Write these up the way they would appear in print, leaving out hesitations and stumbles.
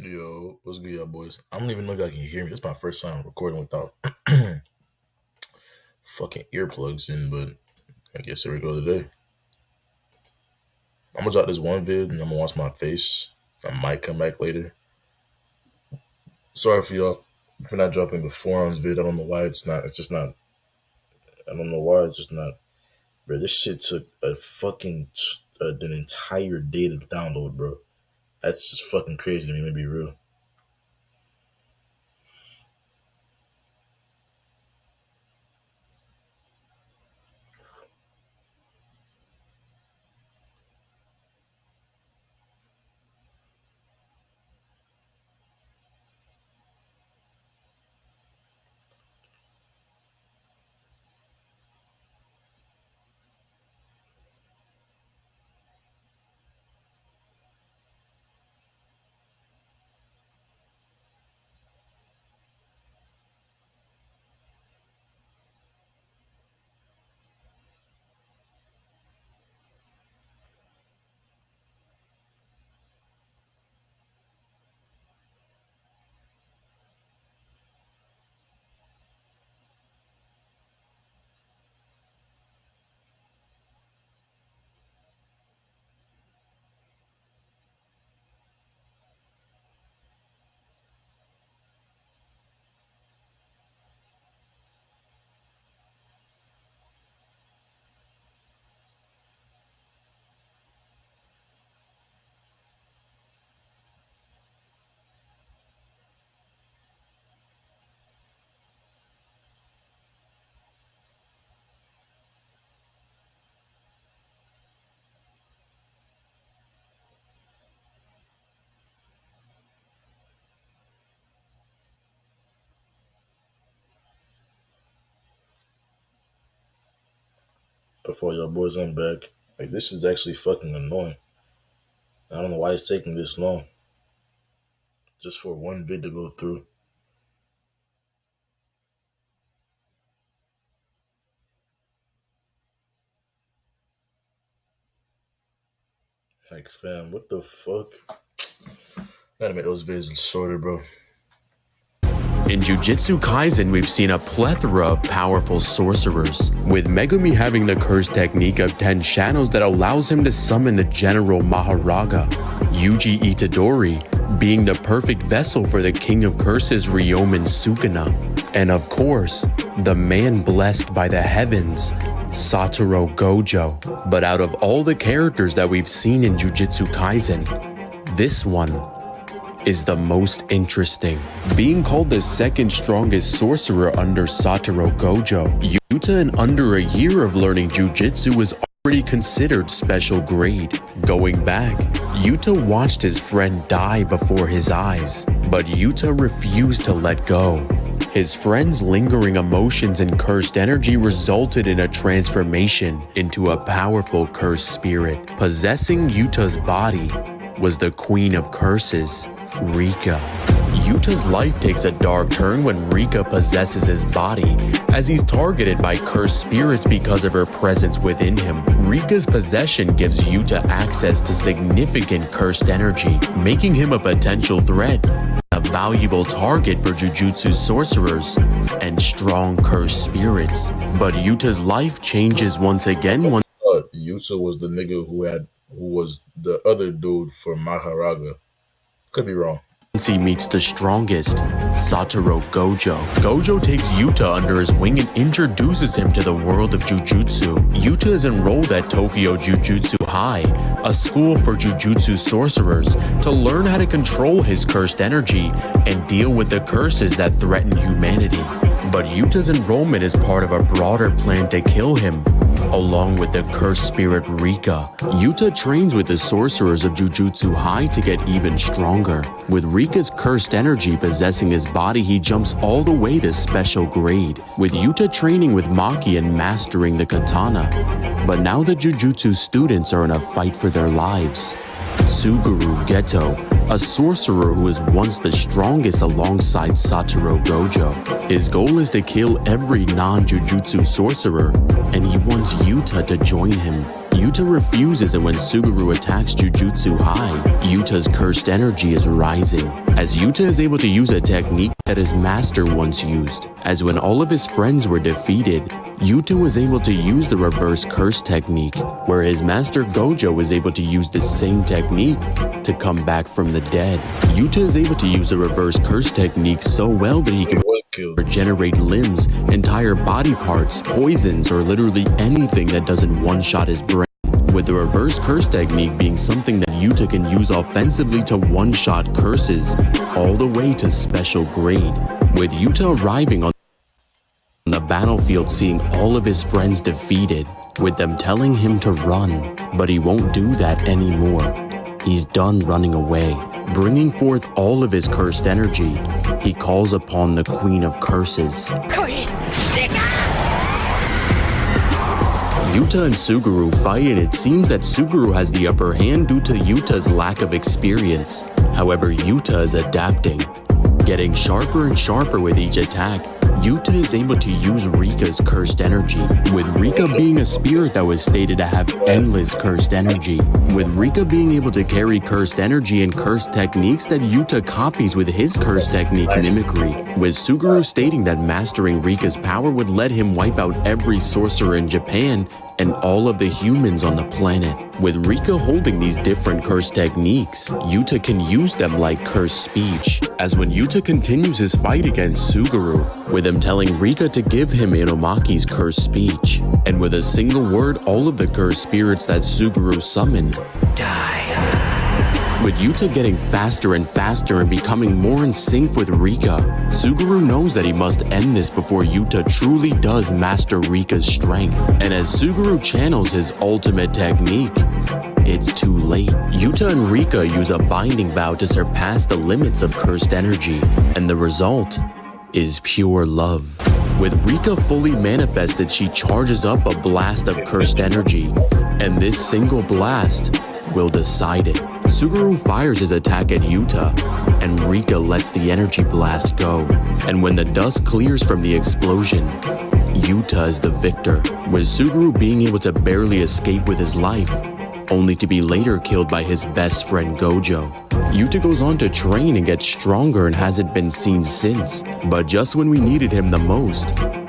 Yo, what's good, y'all boys? I don't even know if y'all can hear me. It's my first time recording without fucking earplugs in, but I guess here we go today. I'm gonna drop this one vid and I'm gonna watch my face. I might come back later. Sorry for y'all for not dropping before on this vid. I don't know why it's not. It's just not. I don't know why it's just not. Bro, this shit took a fucking an entire day to download, bro. That's just fucking crazy to me. To be real. Before y'all boys, I'm back. Like this is actually fucking annoying. I don't know why it's taking this long. Just for one vid to go through. Like, fam, what the fuck? Gotta make those vids shorter, bro. In Jujutsu Kaisen, we've seen a plethora of powerful sorcerers, with Megumi having the curse technique of 10 shadows that allows him to summon the General Maharaga, Yuji Itadori being the perfect vessel for the King of Curses Ryomen Sukuna, and of course, the man blessed by the heavens, Satoru Gojo. But out of all the characters that we've seen in Jujutsu Kaisen, this one is the most interesting. Being called the second strongest sorcerer under Satoru Gojo, Yuta in under a year of learning Jujutsu was already considered special grade. Going back, Yuta watched his friend die before his eyes, but Yuta refused to let go. His friend's lingering emotions and cursed energy resulted in a transformation into a powerful cursed spirit. Possessing Yuta's body was the Queen of Curses, Rika. Yuta's life takes a dark turn when Rika possesses his body, as he's targeted by cursed spirits because of her presence within him. Rika's possession gives Yuta access to significant cursed energy, making him a potential threat, a valuable target for Jujutsu sorcerers and strong cursed spirits. But Yuta's life changes once again when Yuta was the nigga who was the other dude for Maharaga. Could be wrong. he meets the strongest, Satoru Gojo. Gojo takes Yuta under his wing and introduces him to the world of Jujutsu. Yuta is enrolled at Tokyo Jujutsu High, a school for Jujutsu sorcerers, to learn how to control his cursed energy and deal with the curses that threaten humanity. But Yuta's enrollment is part of a broader plan to kill him, along with the cursed spirit Rika. Yuta trains with the sorcerers of Jujutsu High to get even stronger. With Rika's cursed energy possessing his body, he jumps all the way to special grade, with Yuta training with Maki and mastering the katana. But now the Jujutsu students are in a fight for their lives. Suguru Geto, a sorcerer who was once the strongest alongside Satoru Gojo. His goal is to kill every non-Jujutsu sorcerer, and he wants Yuta to join him. Yuta refuses, and when Suguru attacks Jujutsu High, Yuta's cursed energy is rising, as Yuta is able to use a technique that his master once used, as when all of his friends were defeated, Yuta was able to use the reverse curse technique, where his master Gojo was able to use the same technique to come back from the dead. Yuta is able to use the reverse curse technique so well that he can regenerate limbs, entire body parts, poisons, or literally anything that doesn't one-shot his brain. With the reverse curse technique being something that Yuta can use offensively to one-shot curses, all the way to special grade. With Yuta arriving on the battlefield, seeing all of his friends defeated, with them telling him to run, but he won't do that anymore. He's done running away. Bringing forth all of his cursed energy, he calls upon the Queen of Curses. Yuta and Suguru fight, and it seems that Suguru has the upper hand due to Yuta's lack of experience. However, Yuta is adapting. Getting sharper and sharper with each attack, Yuta is able to use Rika's cursed energy, with Rika being a spirit that was stated to have endless cursed energy, with Rika being able to carry cursed energy and cursed techniques that Yuta copies with his cursed technique mimicry, with Suguru stating that mastering Rika's power would let him wipe out every sorcerer in Japan and all of the humans on the planet. With Rika holding these different cursed techniques, Yuta can use them like cursed speech, as when Yuta continues his fight against Suguru, with him telling Rika to give him Inomaki's cursed speech, and with a single word, all of the cursed spirits that Suguru summoned die. With Yuta getting faster and faster and becoming more in sync with Rika, Suguru knows that he must end this before Yuta truly does master Rika's strength. And as Suguru channels his ultimate technique, it's too late. Yuta and Rika use a binding vow to surpass the limits of cursed energy, and the result is pure love. With Rika fully manifested, she charges up a blast of cursed energy, and this single blast will decide it. Suguru fires his attack at Yuta, and Rika lets the energy blast go. And when the dust clears from the explosion, Yuta is the victor, with Suguru being able to barely escape with his life, only to be later killed by his best friend Gojo. Yuta goes on to train and get stronger and hasn't been seen since, but just when we needed him the most,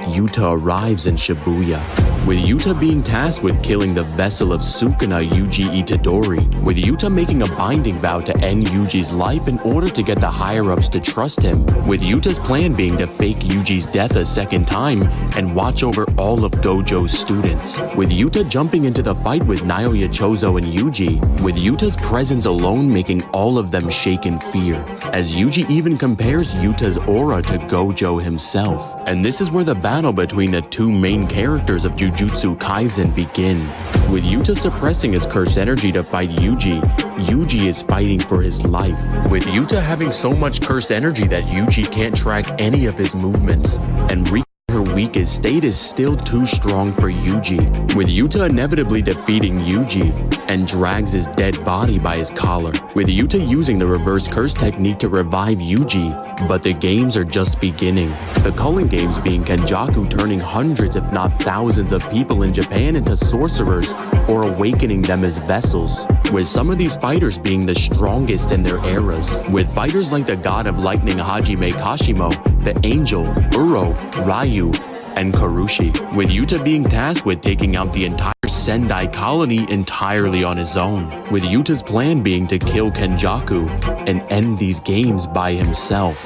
Yuta arrives in Shibuya, with Yuta being tasked with killing the vessel of Sukuna Yuji Itadori, with Yuta making a binding vow to end Yuji's life in order to get the higher-ups to trust him, with Yuta's plan being to fake Yuji's death a second time and watch over all of Gojo's students, with Yuta jumping into the fight with Naoya Chozo and Yuji, with Yuta's presence alone making all of them shake in fear, as Yuji even compares Yuta's aura to Gojo himself. And this is where the battle between the two main characters of Jujutsu Kaisen begin. With Yuta suppressing his cursed energy to fight Yuji, Yuji is fighting for his life, with Yuta having so much cursed energy that Yuji can't track any of his movements, and her weakest state is still too strong for Yuji, with Yuta inevitably defeating Yuji and drags his dead body by his collar, with Yuta using the reverse curse technique to revive Yuji, but the games are just beginning. The culling games being Kenjaku turning hundreds if not thousands of people in Japan into sorcerers or awakening them as vessels, with some of these fighters being the strongest in their eras, with fighters like the god of lightning Hajime Kashimo, the angel, Uro, Ryu, and Karushi, with Yuta being tasked with taking out the entire Sendai colony entirely on his own, with Yuta's plan being to kill Kenjaku and end these games by himself,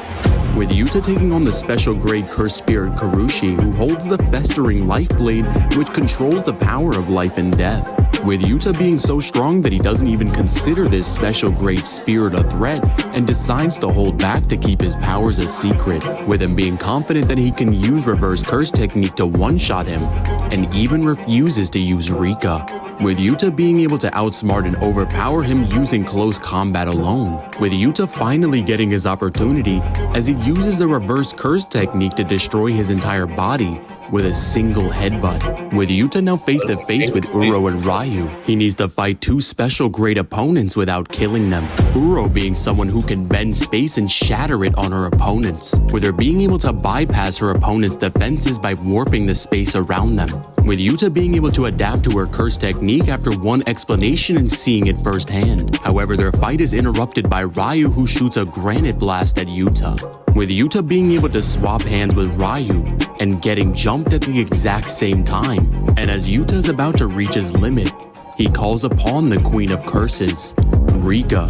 with Yuta taking on the special grade cursed spirit Karushi, who holds the festering life blade which controls the power of life and death, with Yuta being so strong that he doesn't even consider this special grade spirit a threat and decides to hold back to keep his powers a secret, with him being confident that he can use reverse curse technique to one-shot him, and even refuses to use Rika, with Yuta being able to outsmart and overpower him using close combat alone, with Yuta finally getting his opportunity as he uses the reverse curse technique to destroy his entire body, with a single headbutt. With Yuta now face to face with Uro and Ryu, he needs to fight two special great opponents without killing them. Uro being someone who can bend space and shatter it on her opponents, with her being able to bypass her opponent's defenses by warping the space around them. With Yuta being able to adapt to her curse technique after one explanation and seeing it firsthand. However, their fight is interrupted by Ryu, who shoots a granite blast at Yuta. With Yuta being able to swap hands with Ryu and getting jumped at the exact same time. And as Yuta is about to reach his limit, he calls upon the Queen of Curses, Rika.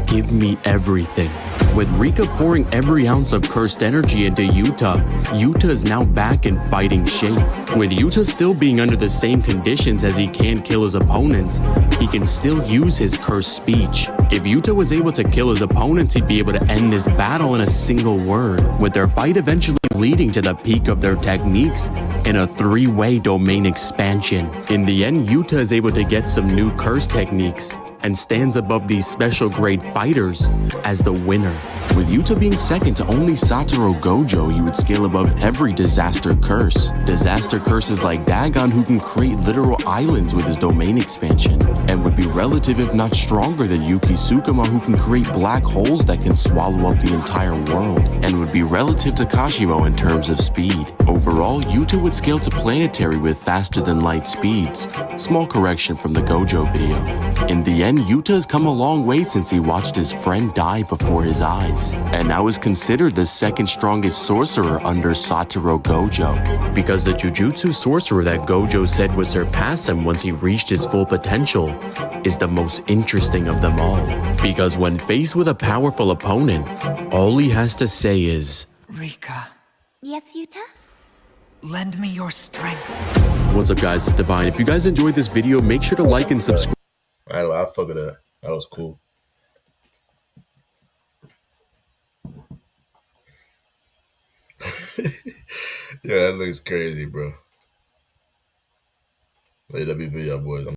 Give me everything. With Rika pouring every ounce of cursed energy into Yuta, Yuta is now back in fighting shape. With Yuta still being under the same conditions as he can't kill his opponents, he can still use his cursed speech. If Yuta was able to kill his opponents, he'd be able to end this battle in a single word, with their fight eventually leading to the peak of their techniques in a three-way domain expansion. In the end, Yuta is able to get some new curse techniques and stands above these special grade fighters as the winner. With Yuta being second to only Satoru Gojo, he would scale above every disaster curse. Disaster curses like Dagon, who can create literal islands with his domain expansion, and would be relative if not stronger than Yuki Tsukuma, who can create black holes that can swallow up the entire world, and would be relative to Kashimo in terms of speed. Overall, Yuta would scale to planetary with faster than light speeds. Small correction from the Gojo video. In the end, Yuta has come a long way since he watched his friend die before his eyes, and now is considered the second strongest sorcerer under Satoru Gojo, because the Jujutsu sorcerer that Gojo said would surpass him once he reached his full potential is the most interesting of them all, because when faced with a powerful opponent, all he has to say is, Rika, Yes, Yuta? lend me your strength. What's up guys, it's Divine. If you guys enjoyed this video, make sure to like and subscribe. I fuck with that. That was cool. Yeah, that looks crazy, bro. Wait, that be video, boys.